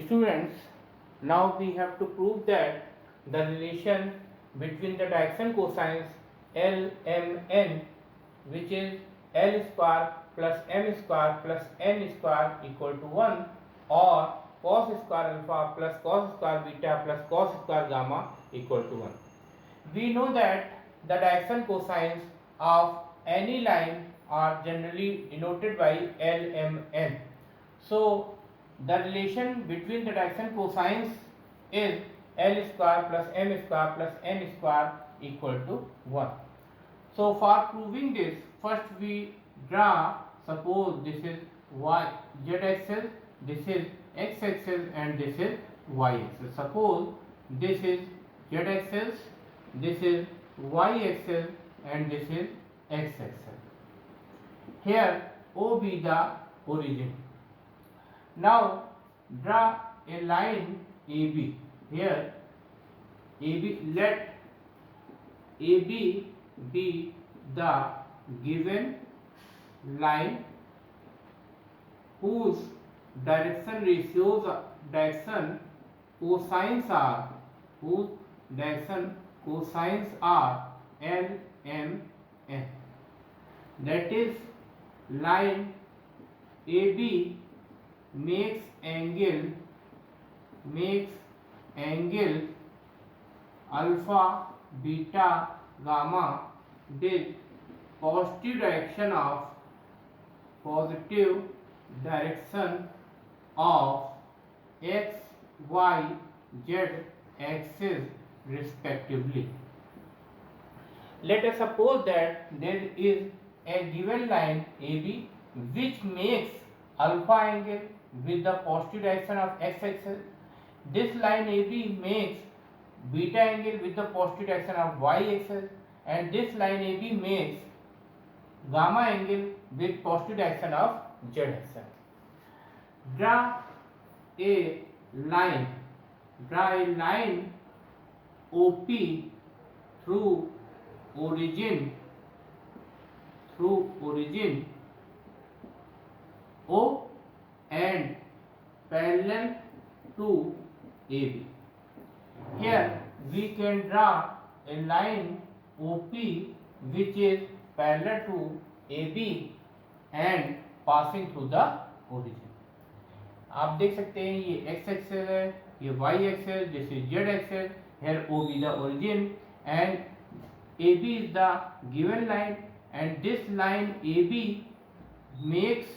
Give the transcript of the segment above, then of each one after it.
Students, now we have to prove that the relation between the direction cosines L, M, N, which is L square plus M square plus N square equal to 1, or cos square alpha plus cos square beta plus cos square gamma equal to 1. We know that the direction cosines of any line are generally denoted by L, M, N. So the relation between the direction cosines is L square plus M square plus N square equal to 1. So for proving this, first we draw, suppose this is z axis, this is x axis and this is y axis. Suppose this is z axis, this is y axis and this is x axis. Here O be the origin. Now draw a line AB. Here AB, let AB be the given line whose direction cosines are L, M, N. That is, line AB makes angle alpha, beta, gamma with positive direction of x, y, z axis respectively. Let us suppose that there is a given line AB which makes alpha angle with the positive direction of x axis. This line AB makes beta angle with the positive direction of y axis, and this line AB makes gamma angle with positive direction of z axis. Draw a line OP through origin O and parallel to AB. Here we can draw a line OP which is parallel to AB and passing through the origin. आप देख सकते हैं ये x axis है, ये y axis, this is z axis. Here O be the origin and AB is the given line, and this line AB makes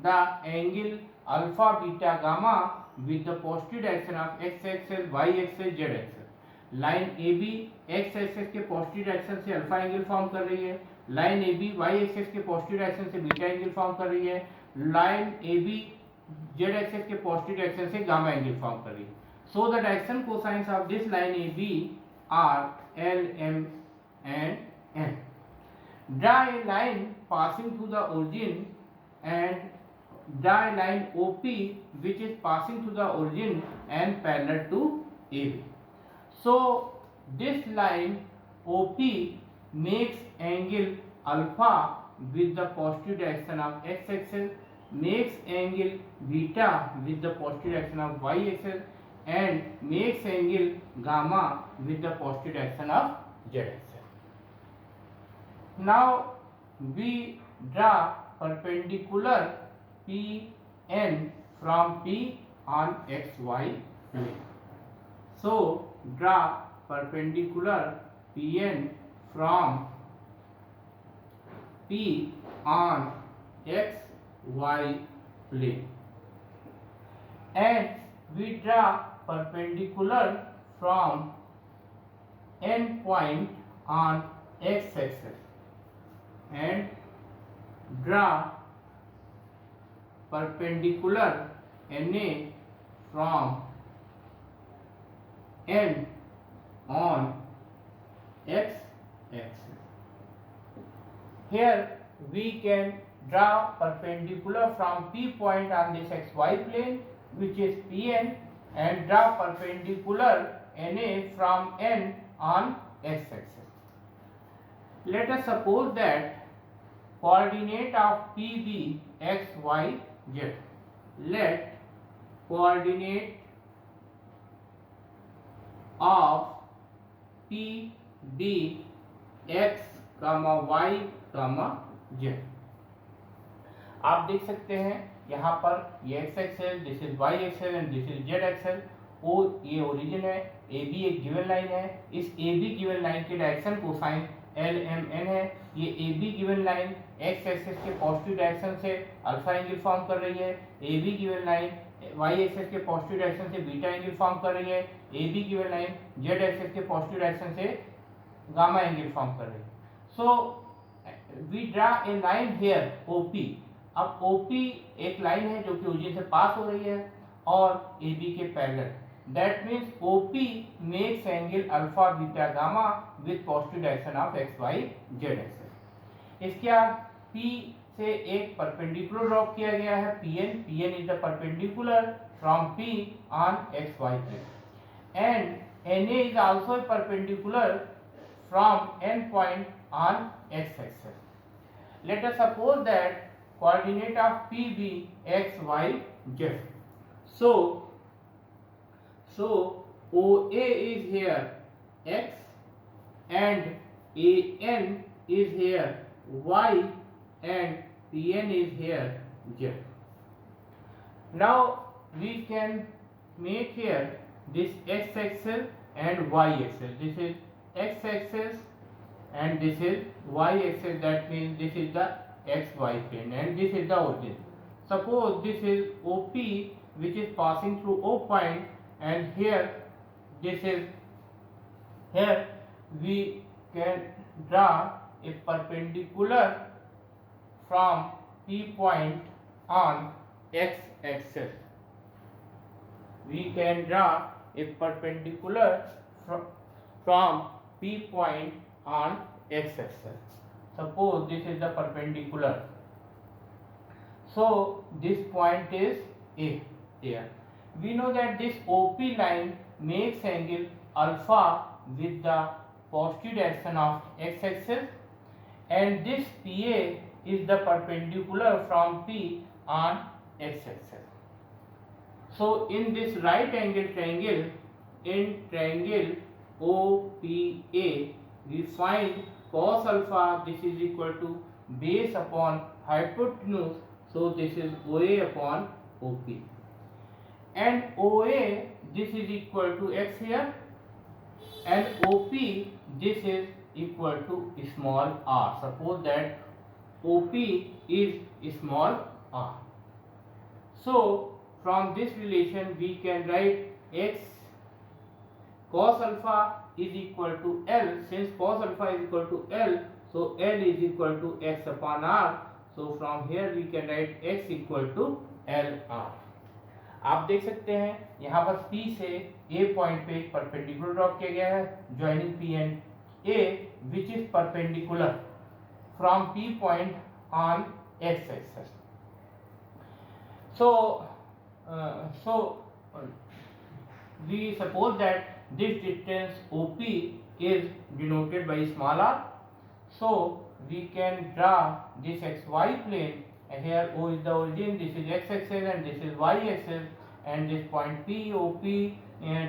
the angle alpha, beta, gamma with the positive direction of x axis, y axis, z axis. Line AB x axis के positive direction से alpha angle form कर रही है, line AB y axis के positive direction से beta angle form कर रही है, लाइन AB z एक्सिस के पॉजिटिव डायरेक्शन से गामा एंगल फॉर्म कर रही है. So the direction cosines of this line AB are L, M and N. Draw a line passing through the origin and draw a line OP which is passing through the origin and parallel to AB. So this line OP makes angle alpha with the positive direction of x axis, makes angle beta with the positive direction of y axis, and makes angle gamma with the positive direction of z axis. Now we draw perpendicular PN from P on xy plane. So draw perpendicular PN from P on xy plane, and we draw perpendicular from N point on x axis and draw perpendicular NA from N on x axis. Here we can draw perpendicular from P point on this xy plane, which is Pn, and draw perpendicular NA from N on x axis. Let us suppose that coordinate of P be x, y, z. Let coordinate of P D X comma Y comma Z. आप देख सकते हैं यहाँ पर ये X axis, this is Y axis and this is Z axis. O ये origin है, A B एक गिवन लाइन है, इस ए बी गिवन लाइन के direction cosine L M N है। ये A B given line X axis के positive direction से अल्फा एंगल फॉर्म कर रही है, A B given line y axis के पॉजिटिव डायरेक्शन से बीटा एंगल फॉर्म कर रही है, A B given line z axis के पॉजिटिव डायरेक्शन से गामा एंगल फॉर्म कर रही है। So we draw a line here OP. अब OP एक लाइन है जो कि ओरिजिन से पास हो रही है और AB के parallel. That means OP makes angle alpha beta gamma with positive direction of x y z axes. इसके बाद P से एक परपेंडिकुलर ड्रॉ किया गया है PN। PN is the perpendicular from P on x y plane and NA is also perpendicular from N point on x axes. Let us suppose that coordinate of P be x, y, z. So OA is here x and AN is here y and PN is here z. Now we can make here this x axis and y axis. This is x axis and this is y axis. That means this is the xy plane and this is the origin. Suppose this is OP which is passing through O point and here this is, here we can draw a perpendicular from P point on x axis. We can draw a perpendicular from P point on x axis. Suppose this is the perpendicular. So this point is A here. We know that this OP line makes angle alpha with the positive direction of x axis and this PA is the perpendicular from P on x axis. So in this right angle triangle, in triangle OPA, we find cos alpha, this is equal to base upon hypotenuse, so this is OA upon OP and OA this is equal to x here and OP this is equal to small r. Suppose that OP is small r. So from this relation we can write x cos alpha is equal to L. Since cos alpha is equal to L, so L is equal to x upon r. So from here we can write x equal to LR. आप देख सकते हैं यहाँ पर P से A point पे एक perpendicular draw किया गया है joining P and A which is perpendicular from P point on x axis. So we suppose that this distance OP is denoted by small r. So we can draw this xy plane. Here O is the origin, this is x axis and this is y axis and this point P OP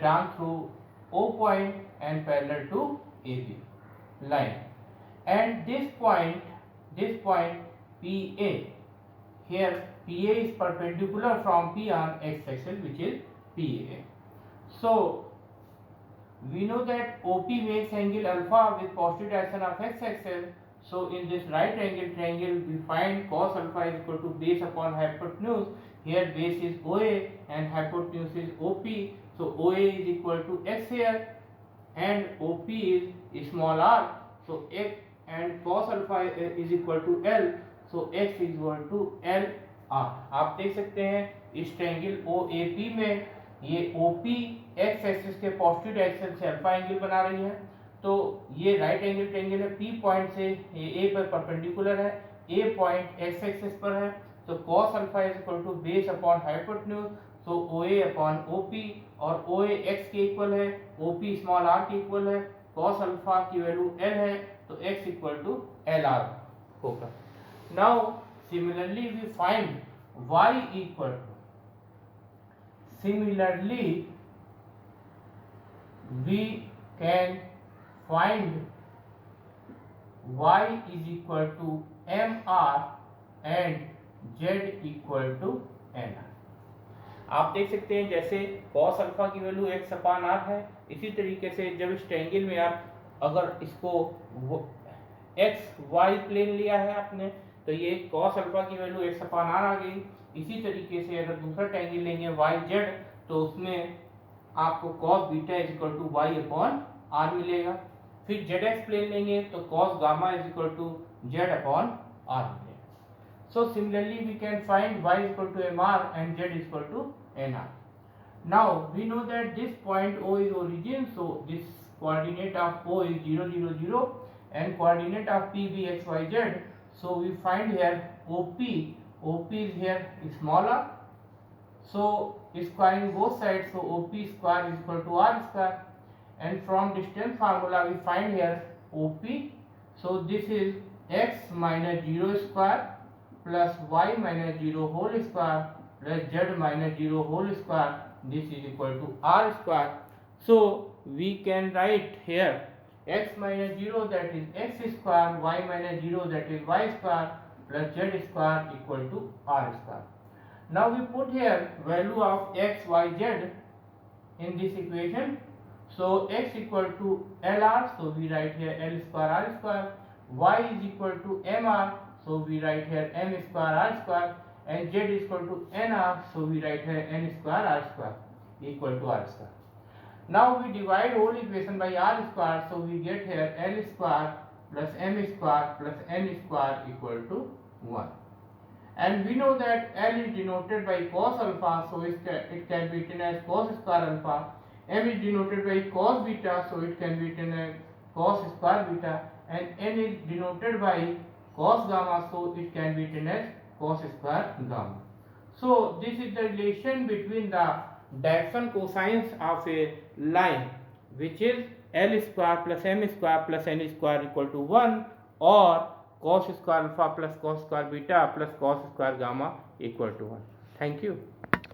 drawn through O point and parallel to AB line and this point PA, here PA is perpendicular from P on x axis which is PA. So we know that OP makes angle alpha with positive direction of x axis. So in this right angle triangle we find cos alpha is equal to base upon hypotenuse. Here base is OA and hypotenuse is OP. So OA is equal to x here and OP is small r. So x and cos alpha is equal to L. So x is equal to L r. आप देख सकते हैं इस triangle OAP में ये OP x axis के positive direction से alpha angle बना रही है। तो ये राइट एंगल ट्रायंगल है, P पॉइंट से ये A पर परपेंडिकुलर है, A पॉइंट x एक्सिस पर है। तो cos alpha is equal to base upon hypotenuse, so OA upon OP और OA x के इक्वल है, OP स्मॉल r के इक्वल है, cos अल्फा की वैल्यू L है तो x इक्वल टू LR होगा। Now similarly we find y equal to, similarly we can find y is equal to mr and z equal to nr। आप देख सकते हैं जैसे cos अल्फा की वैल्यू x अपान r है, इसी तरीके से जब इस ट्रायंगल में आप अगर इसको x y प्लेन लिया है आपने तो ये cos अल्फा की वैल्यू x अपान r आ गई। इसी तरीके से अगर दूसरा ट्रायंगल लेंगे y z तो उसमें आपको cos beta is equal to y upon r मिलेगा। फिर zx प्लेन लेंगे तो cos gamma is equal to z upon r मिलेगा। So similarly we can find y is equal to mr and z is equal to nr. Now we know that this point O is origin, so this coordinate of O is 0 0 0 and coordinate of P B x y z. So we find here OP is here smaller, so squaring both sides, so OP square is equal to r square, and from distance formula we find here OP, so this is x minus 0 square plus y minus 0 whole square plus z minus 0 whole square, this is equal to r square. So we can write here x minus 0 that is x square, y minus 0 that is y square plus z square equal to r square. Now we put here value of x, y, z in this equation. So x equal to lr, so we write here l square r square, y is equal to mr, so we write here m square r square, and z is equal to nr, so we write here n square r square equal to r square. Now we divide whole equation by r square, so we get here l square plus m square plus n square equal to 1. And we know that l is denoted by cos alpha, so it can be written as cos square alpha. M is denoted by cos beta, so it can be written as cos square beta, and n is denoted by cos gamma, so it can be written as cos square gamma. So this is the relation between the direction cosines of a line, which is l square plus m square plus n square equal to 1, or cos square alpha plus cos square beta plus cos square gamma equal to 1. Thank you.